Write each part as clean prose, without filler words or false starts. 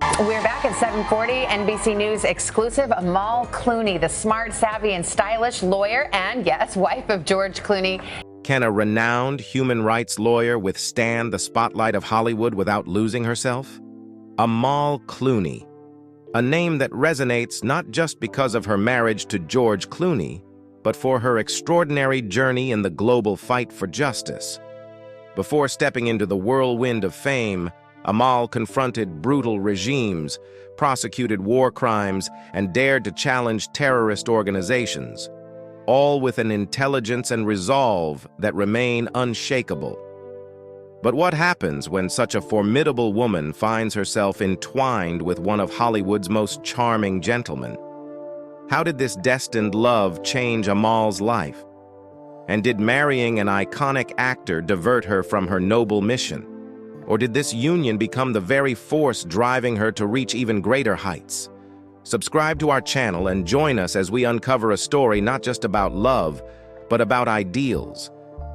We're back at 7:40. NBC News exclusive. Amal Clooney, the smart, savvy, and stylish lawyer and, yes, wife of George Clooney. Can a renowned human rights lawyer withstand the spotlight of Hollywood without losing herself? Amal Clooney, a name that resonates not just because of her marriage to George Clooney, but for her extraordinary journey in the global fight for justice. Before stepping into the whirlwind of fame, Amal confronted brutal regimes, prosecuted war crimes, and dared to challenge terrorist organizations, all with an intelligence and resolve that remain unshakable. But what happens when such a formidable woman finds herself entwined with one of Hollywood's most charming gentlemen? How did this destined love change Amal's life? And did marrying an iconic actor divert her from her noble mission? Or did this union become the very force driving her to reach even greater heights? Subscribe to our channel and join us as we uncover a story not just about love, but about ideals.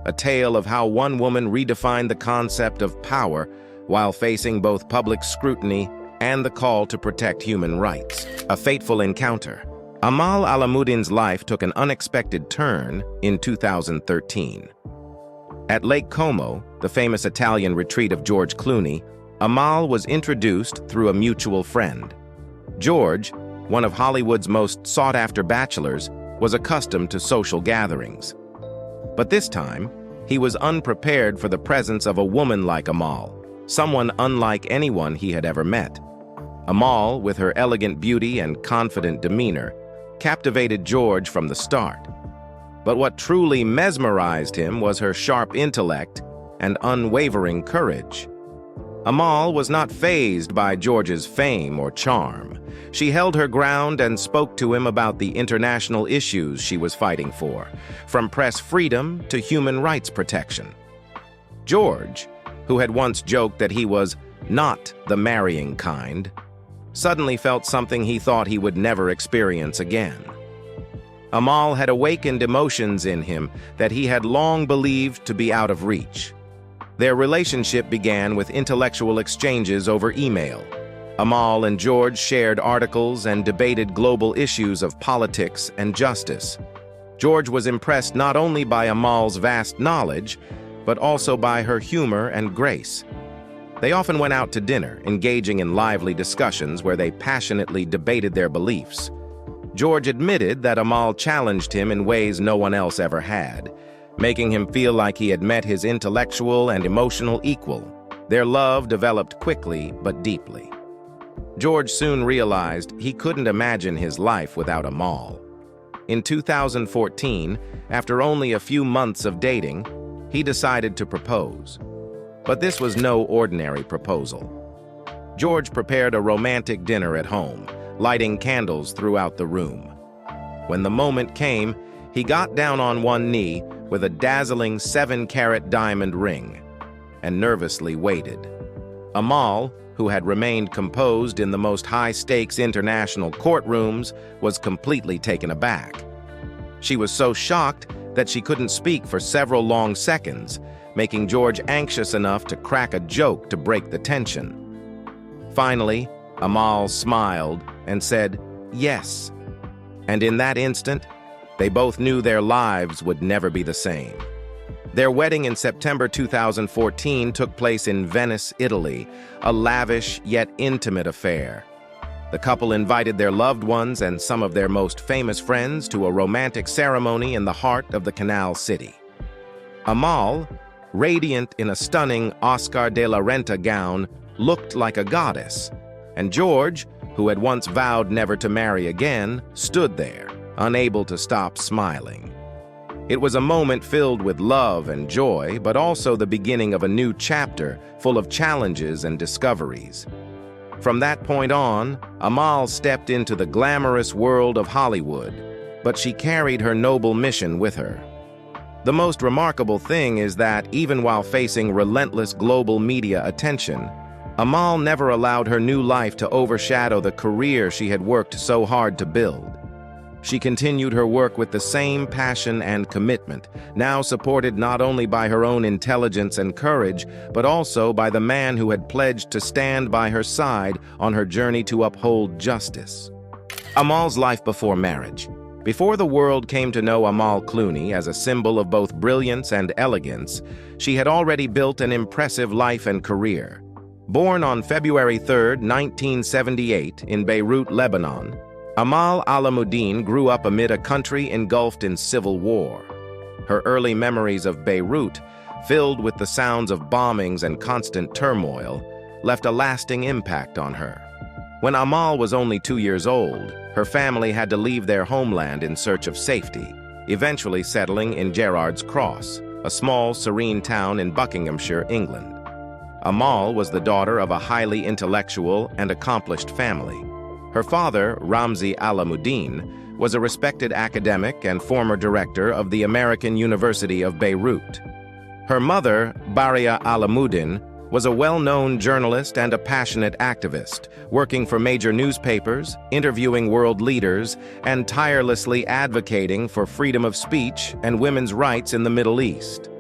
A tale of how one woman redefined the concept of power while facing both public scrutiny and the call to protect human rights. A fateful encounter. Amal Alamuddin's life took an unexpected turn in 2013. At Lake Como, the famous Italian retreat of George Clooney, Amal was introduced through a mutual friend. George, one of Hollywood's most sought-after bachelors, was accustomed to social gatherings. But this time, he was unprepared for the presence of a woman like Amal, someone unlike anyone he had ever met. Amal, with her elegant beauty and confident demeanor, captivated George from the start. But what truly mesmerized him was her sharp intellect and unwavering courage. Amal was not fazed by George's fame or charm. She held her ground and spoke to him about the international issues she was fighting for, from press freedom to human rights protection. George, who had once joked that he was not the marrying kind, suddenly felt something he thought he would never experience again. Amal had awakened emotions in him that he had long believed to be out of reach. Their relationship began with intellectual exchanges over email. Amal and George shared articles and debated global issues of politics and justice. George was impressed not only by Amal's vast knowledge, but also by her humor and grace. They often went out to dinner, engaging in lively discussions where they passionately debated their beliefs. George admitted that Amal challenged him in ways no one else ever had, making him feel like he had met his intellectual and emotional equal. Their love developed quickly but deeply. George soon realized he couldn't imagine his life without Amal. In 2014, after only a few months of dating, he decided to propose. But this was no ordinary proposal. George prepared a romantic dinner at home, lighting candles throughout the room. When the moment came, he got down on one knee with a dazzling 7-carat diamond ring and nervously waited. Amal, who had remained composed in the most high-stakes international courtrooms, was completely taken aback. She was so shocked that she couldn't speak for several long seconds, making George anxious enough to crack a joke to break the tension. Finally, Amal smiled and said, "Yes." And in that instant, they both knew their lives would never be the same. Their wedding in September 2014 took place in Venice, Italy, a lavish yet intimate affair. The couple invited their loved ones and some of their most famous friends to a romantic ceremony in the heart of the Canal City. Amal, radiant in a stunning Oscar de la Renta gown, looked like a goddess, and George, who had once vowed never to marry again, stood there, unable to stop smiling. It was a moment filled with love and joy, but also the beginning of a new chapter full of challenges and discoveries. From that point on, Amal stepped into the glamorous world of Hollywood, but she carried her noble mission with her. The most remarkable thing is that, even while facing relentless global media attention, Amal never allowed her new life to overshadow the career she had worked so hard to build. She continued her work with the same passion and commitment, now supported not only by her own intelligence and courage, but also by the man who had pledged to stand by her side on her journey to uphold justice. Amal's life before marriage. Before the world came to know Amal Clooney as a symbol of both brilliance and elegance, she had already built an impressive life and career. Born on February 3, 1978, in Beirut, Lebanon, Amal Clooney grew up amid a country engulfed in civil war. Her early memories of Beirut, filled with the sounds of bombings and constant turmoil, left a lasting impact on her. When Amal was only 2 years old, her family had to leave their homeland in search of safety, eventually settling in Gerrard's Cross, a small, serene town in Buckinghamshire, England. Amal was the daughter of a highly intellectual and accomplished family. Her father, Ramzi Alamuddin, was a respected academic and former director of the American University of Beirut. Her mother, Baria Alamuddin, was a well-known journalist and a passionate activist, working for major newspapers, interviewing world leaders, and tirelessly advocating for freedom of speech and women's rights in the Middle East.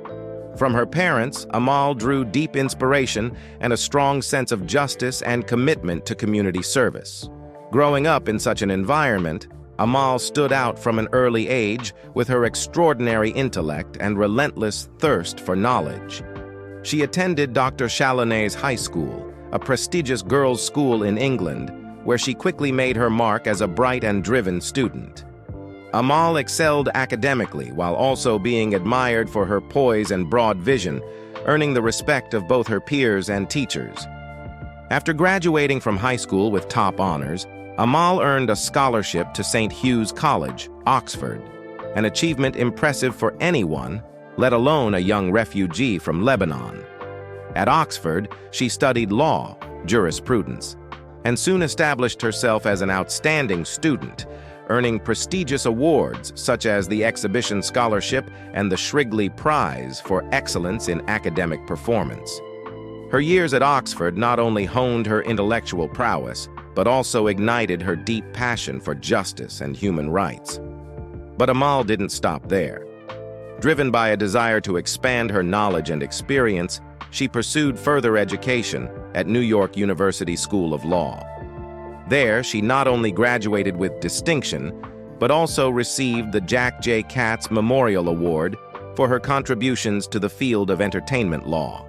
From her parents, Amal drew deep inspiration and a strong sense of justice and commitment to community service. Growing up in such an environment, Amal stood out from an early age with her extraordinary intellect and relentless thirst for knowledge. She attended Dr. Chalonnet's High School, a prestigious girls' school in England, where she quickly made her mark as a bright and driven student. Amal excelled academically while also being admired for her poise and broad vision, earning the respect of both her peers and teachers. After graduating from high school with top honors, Amal earned a scholarship to St. Hugh's College, Oxford, an achievement impressive for anyone, let alone a young refugee from Lebanon. At Oxford, she studied law, jurisprudence, and soon established herself as an outstanding student, earning prestigious awards such as the Exhibition Scholarship and the Shrigley Prize for excellence in academic performance. Her years at Oxford not only honed her intellectual prowess, but also ignited her deep passion for justice and human rights. But Amal didn't stop there. Driven by a desire to expand her knowledge and experience, she pursued further education at New York University School of Law. There, she not only graduated with distinction, but also received the Jack J. Katz Memorial Award for her contributions to the field of entertainment law.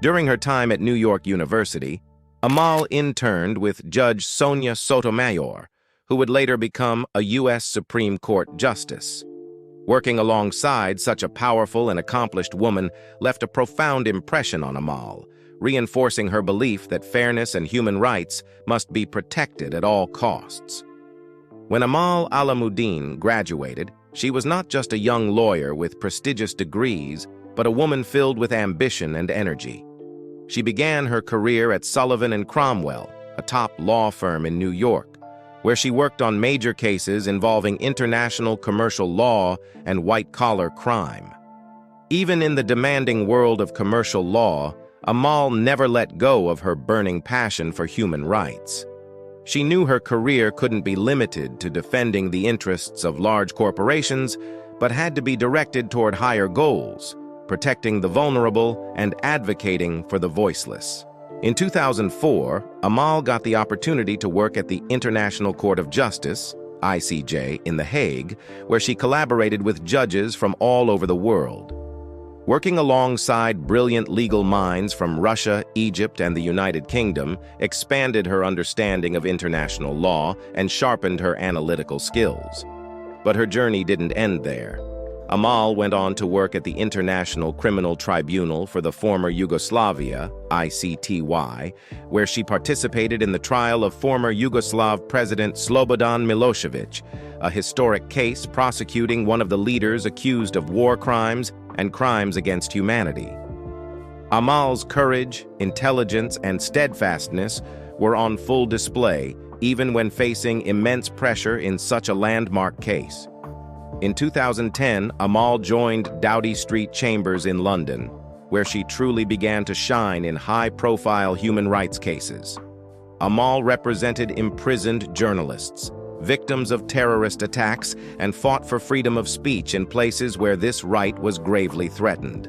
During her time at New York University, Amal interned with Judge Sonia Sotomayor, who would later become a U.S. Supreme Court Justice. Working alongside such a powerful and accomplished woman left a profound impression on Amal, reinforcing her belief that fairness and human rights must be protected at all costs. When Amal Alamuddin graduated, she was not just a young lawyer with prestigious degrees, but a woman filled with ambition and energy. She began her career at Sullivan & Cromwell, a top law firm in New York, where she worked on major cases involving international commercial law and white-collar crime. Even in the demanding world of commercial law, Amal never let go of her burning passion for human rights. She knew her career couldn't be limited to defending the interests of large corporations, but had to be directed toward higher goals, protecting the vulnerable and advocating for the voiceless. In 2004, Amal got the opportunity to work at the International Court of Justice, ICJ, in The Hague, where she collaborated with judges from all over the world. Working alongside brilliant legal minds from Russia, Egypt, and the United Kingdom expanded her understanding of international law and sharpened her analytical skills. But her journey didn't end there. Amal went on to work at the International Criminal Tribunal for the former Yugoslavia, ICTY, where she participated in the trial of former Yugoslav President Slobodan Milosevic, a historic case prosecuting one of the leaders accused of war crimes and crimes against humanity. Amal's courage, intelligence, and steadfastness were on full display, even when facing immense pressure in such a landmark case. In 2010, Amal joined Doughty Street Chambers in London, where she truly began to shine in high-profile human rights cases. Amal represented imprisoned journalists, victims of terrorist attacks, and fought for freedom of speech in places where this right was gravely threatened.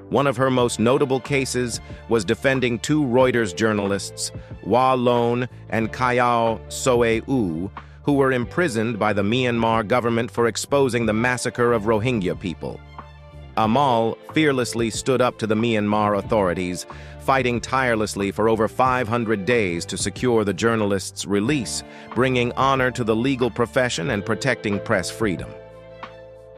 One of her most notable cases was defending two Reuters journalists, Wa Lone and Kayao Soe-u, who were imprisoned by the Myanmar government for exposing the massacre of Rohingya people. Amal fearlessly stood up to the Myanmar authorities, fighting tirelessly for over 500 days to secure the journalists' release, bringing honor to the legal profession and protecting press freedom.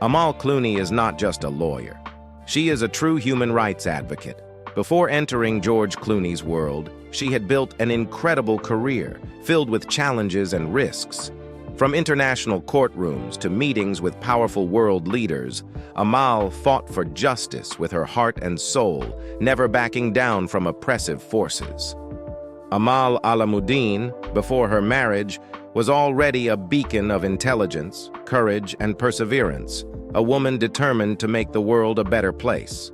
Amal Clooney is not just a lawyer. She is a true human rights advocate. Before entering George Clooney's world, she had built an incredible career filled with challenges and risks. From international courtrooms to meetings with powerful world leaders, Amal fought for justice with her heart and soul, never backing down from oppressive forces. Amal Alamuddin, before her marriage, was already a beacon of intelligence, courage, and perseverance, a woman determined to make the world a better place.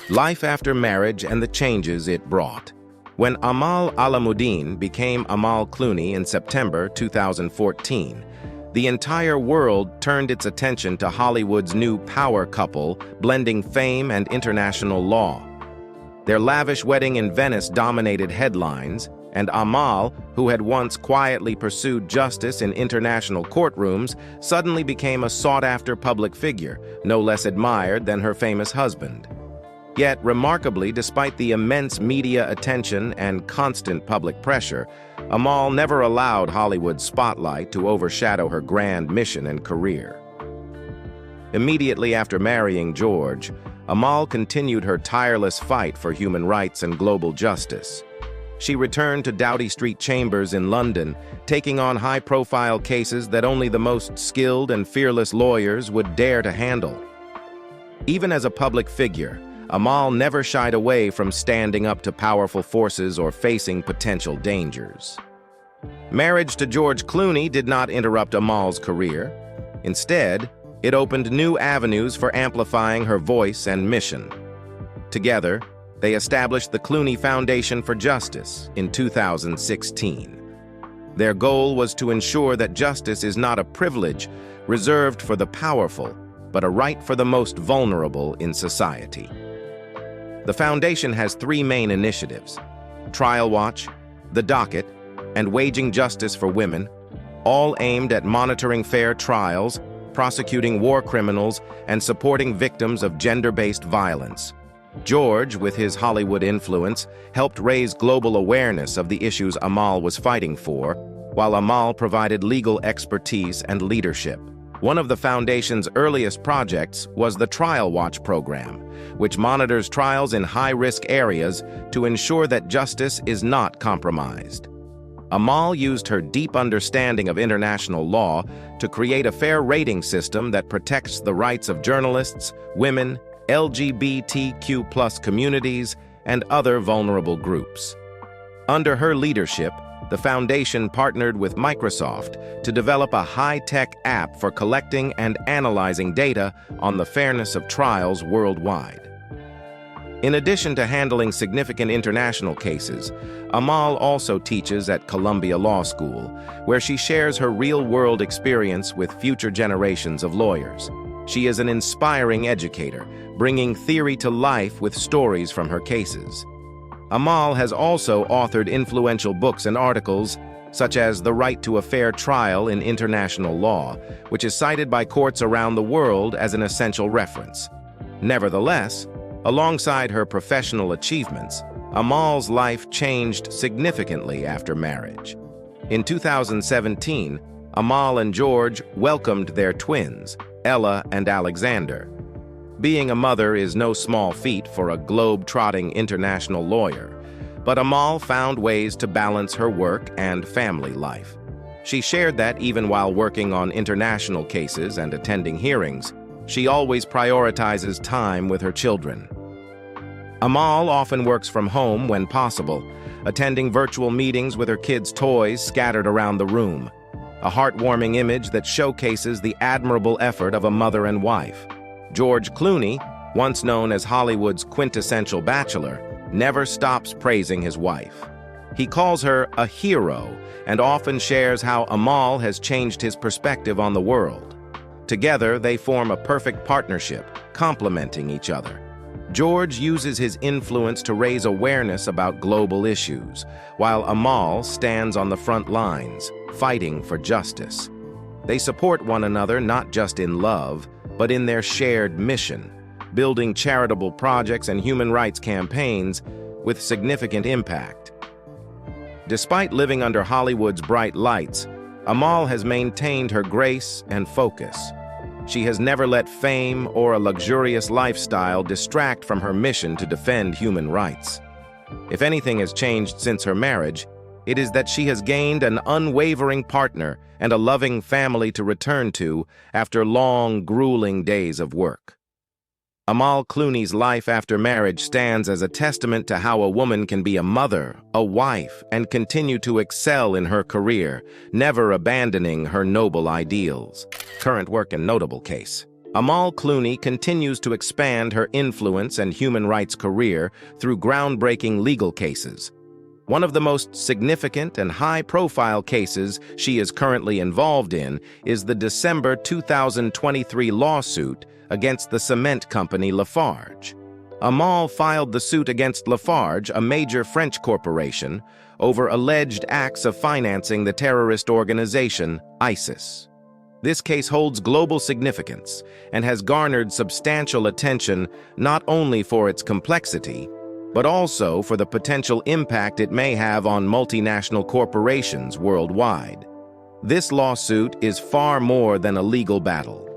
Life after marriage and the changes it brought. When Amal Alamuddin became Amal Clooney in September 2014, the entire world turned its attention to Hollywood's new power couple, blending fame and international law. Their lavish wedding in Venice dominated headlines, and Amal, who had once quietly pursued justice in international courtrooms, suddenly became a sought-after public figure, no less admired than her famous husband. Yet, remarkably, despite the immense media attention and constant public pressure, Amal never allowed Hollywood's spotlight to overshadow her grand mission and career. Immediately after marrying George, Amal continued her tireless fight for human rights and global justice. She returned to Doughty Street Chambers in London, taking on high-profile cases that only the most skilled and fearless lawyers would dare to handle. Even as a public figure, Amal never shied away from standing up to powerful forces or facing potential dangers. Marriage to George Clooney did not interrupt Amal's career. Instead, it opened new avenues for amplifying her voice and mission. Together, they established the Clooney Foundation for Justice in 2016. Their goal was to ensure that justice is not a privilege reserved for the powerful, but a right for the most vulnerable in society. The foundation has three main initiatives: Trial Watch, The Docket, and Waging Justice for Women, all aimed at monitoring fair trials, prosecuting war criminals, and supporting victims of gender-based violence. George, with his Hollywood influence, helped raise global awareness of the issues Amal was fighting for, while Amal provided legal expertise and leadership. One of the foundation's earliest projects was the Trial Watch program, which monitors trials in high-risk areas to ensure that justice is not compromised. Amal used her deep understanding of international law to create a fair rating system that protects the rights of journalists, women, LGBTQ+ communities, and other vulnerable groups. Under her leadership, the foundation partnered with Microsoft to develop a high-tech app for collecting and analyzing data on the fairness of trials worldwide. In addition to handling significant international cases, Amal also teaches at Columbia Law School, where she shares her real-world experience with future generations of lawyers. She is an inspiring educator, bringing theory to life with stories from her cases. Amal has also authored influential books and articles, such as The Right to a Fair Trial in International Law, which is cited by courts around the world as an essential reference. Nevertheless, alongside her professional achievements, Amal's life changed significantly after marriage. In 2017, Amal and George welcomed their twins, Ella and Alexander. Being a mother is no small feat for a globe-trotting international lawyer, but Amal found ways to balance her work and family life. She shared that even while working on international cases and attending hearings, she always prioritizes time with her children. Amal often works from home when possible, attending virtual meetings with her kids' toys scattered around the room, a heartwarming image that showcases the admirable effort of a mother and wife. George Clooney, once known as Hollywood's quintessential bachelor, never stops praising his wife. He calls her a hero and often shares how Amal has changed his perspective on the world. Together, they form a perfect partnership, complementing each other. George uses his influence to raise awareness about global issues, while Amal stands on the front lines, fighting for justice. They support one another not just in love, but in their shared mission, building charitable projects and human rights campaigns with significant impact. Despite living under Hollywood's bright lights, Amal has maintained her grace and focus. She has never let fame or a luxurious lifestyle distract from her mission to defend human rights. If anything has changed since her marriage, it is that she has gained an unwavering partner and a loving family to return to after long, grueling days of work. Amal Clooney's life after marriage stands as a testament to how a woman can be a mother, a wife, and continue to excel in her career, never abandoning her noble ideals. Current work and notable case. Amal Clooney continues to expand her influence and human rights career through groundbreaking legal cases. One of the most significant and high-profile cases she is currently involved in is the December 2023 lawsuit against the cement company Lafarge. Amal filed the suit against Lafarge, a major French corporation, over alleged acts of financing the terrorist organization ISIS. This case holds global significance and has garnered substantial attention not only for its complexity, but also for the potential impact it may have on multinational corporations worldwide. This lawsuit is far more than a legal battle.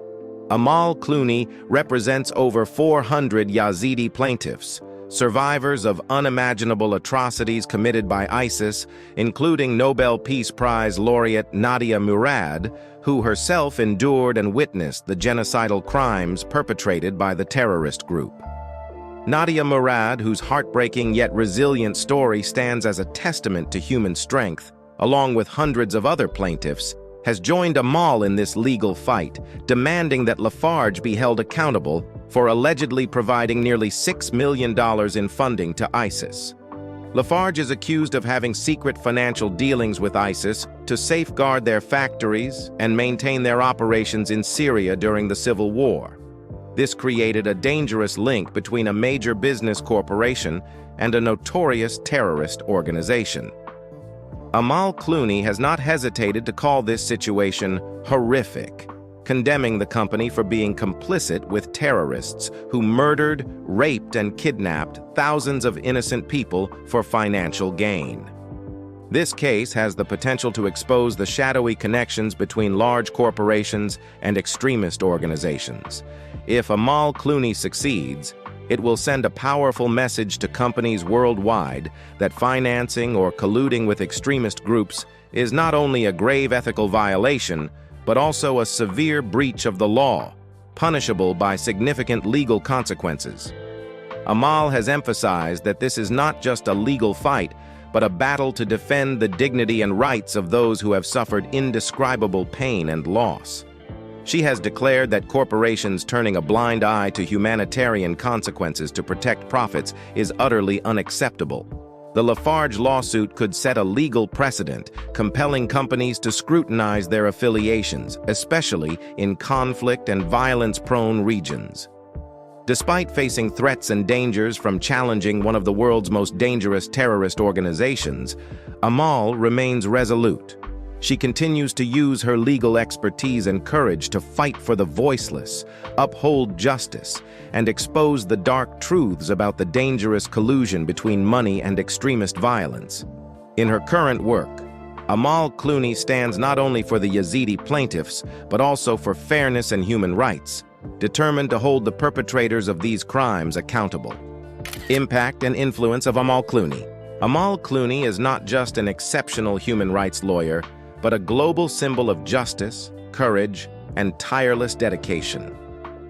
Amal Clooney represents over 400 Yazidi plaintiffs, survivors of unimaginable atrocities committed by ISIS, including Nobel Peace Prize laureate Nadia Murad, who herself endured and witnessed the genocidal crimes perpetrated by the terrorist group. Nadia Murad, whose heartbreaking yet resilient story stands as a testament to human strength, along with hundreds of other plaintiffs, has joined Amal in this legal fight, demanding that Lafarge be held accountable for allegedly providing nearly $6 million in funding to ISIS. Lafarge is accused of having secret financial dealings with ISIS to safeguard their factories and maintain their operations in Syria during the civil war. This created a dangerous link between a major business corporation and a notorious terrorist organization. Amal Clooney has not hesitated to call this situation horrific, condemning the company for being complicit with terrorists who murdered, raped, and kidnapped thousands of innocent people for financial gain. This case has the potential to expose the shadowy connections between large corporations and extremist organizations. If Amal Clooney succeeds, it will send a powerful message to companies worldwide that financing or colluding with extremist groups is not only a grave ethical violation, but also a severe breach of the law, punishable by significant legal consequences. Amal has emphasized that this is not just a legal fight, but a battle to defend the dignity and rights of those who have suffered indescribable pain and loss. She has declared that corporations turning a blind eye to humanitarian consequences to protect profits is utterly unacceptable. The Lafarge lawsuit could set a legal precedent, compelling companies to scrutinize their affiliations, especially in conflict and violence-prone regions. Despite facing threats and dangers from challenging one of the world's most dangerous terrorist organizations, Amal remains resolute. She continues to use her legal expertise and courage to fight for the voiceless, uphold justice, and expose the dark truths about the dangerous collusion between money and extremist violence. In her current work, Amal Clooney stands not only for the Yazidi plaintiffs, but also for fairness and human rights, determined to hold the perpetrators of these crimes accountable. Impact and influence of Amal Clooney. Amal Clooney is not just an exceptional human rights lawyer, but a global symbol of justice, courage, and tireless dedication.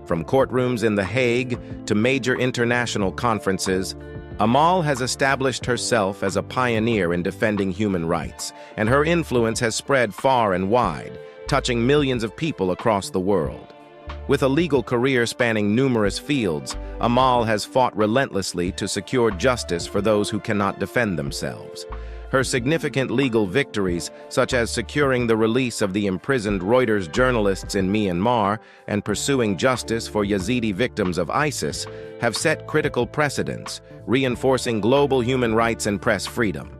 From courtrooms in The Hague to major international conferences, Amal has established herself as a pioneer in defending human rights, and her influence has spread far and wide, touching millions of people across the world. With a legal career spanning numerous fields, Amal has fought relentlessly to secure justice for those who cannot defend themselves. Her significant legal victories, such as securing the release of the imprisoned Reuters journalists in Myanmar and pursuing justice for Yazidi victims of ISIS, have set critical precedents, reinforcing global human rights and press freedom.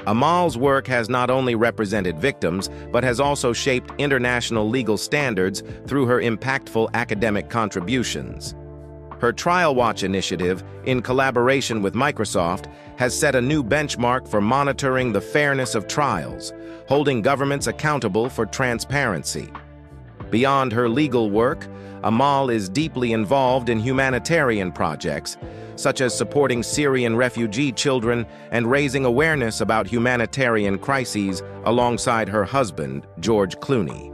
Amal's work has not only represented victims, but has also shaped international legal standards through her impactful academic contributions. Her Trial Watch initiative, in collaboration with Microsoft, has set a new benchmark for monitoring the fairness of trials, holding governments accountable for transparency. Beyond her legal work, Amal is deeply involved in humanitarian projects, such as supporting Syrian refugee children and raising awareness about humanitarian crises alongside her husband, George Clooney.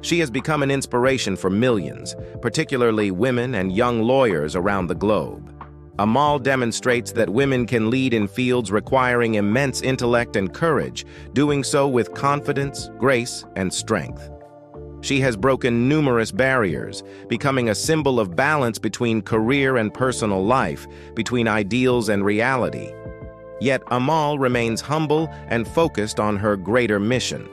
She has become an inspiration for millions, particularly women and young lawyers around the globe. Amal demonstrates that women can lead in fields requiring immense intellect and courage, doing so with confidence, grace, and strength. She has broken numerous barriers, becoming a symbol of balance between career and personal life, between ideals and reality. Yet Amal remains humble and focused on her greater mission.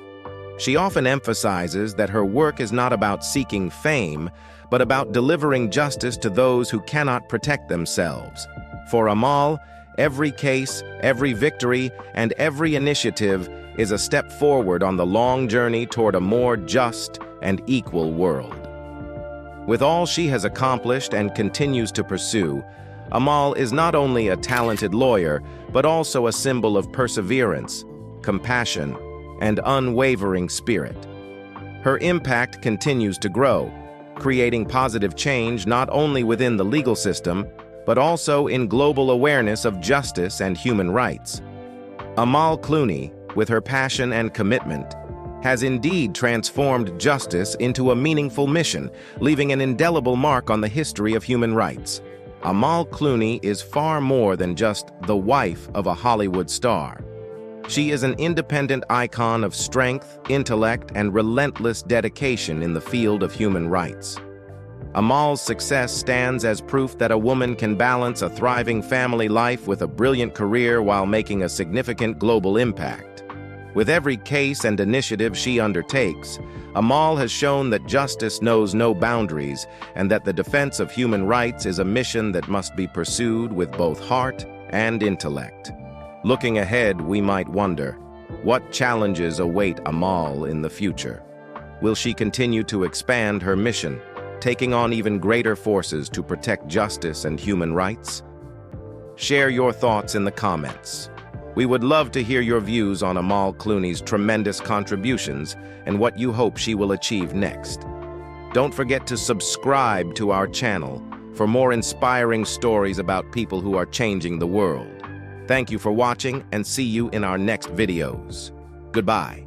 She often emphasizes that her work is not about seeking fame, but about delivering justice to those who cannot protect themselves. For Amal, every case, every victory, and every initiative is a step forward on the long journey toward a more just and equal world. With all she has accomplished and continues to pursue, Amal is not only a talented lawyer, but also a symbol of perseverance, compassion, and unwavering spirit. Her impact continues to grow, creating positive change not only within the legal system, but also in global awareness of justice and human rights. Amal Clooney, with her passion and commitment, has indeed transformed justice into a meaningful mission, leaving an indelible mark on the history of human rights. Amal Clooney is far more than just the wife of a Hollywood star. She is an independent icon of strength, intellect, and relentless dedication in the field of human rights. Amal's success stands as proof that a woman can balance a thriving family life with a brilliant career while making a significant global impact. With every case and initiative she undertakes, Amal has shown that justice knows no boundaries and that the defense of human rights is a mission that must be pursued with both heart and intellect. Looking ahead, we might wonder, what challenges await Amal in the future? Will she continue to expand her mission, taking on even greater forces to protect justice and human rights? Share your thoughts in the comments. We would love to hear your views on Amal Clooney's tremendous contributions and what you hope she will achieve next. Don't forget to subscribe to our channel for more inspiring stories about people who are changing the world. Thank you for watching, and see you in our next videos. Goodbye.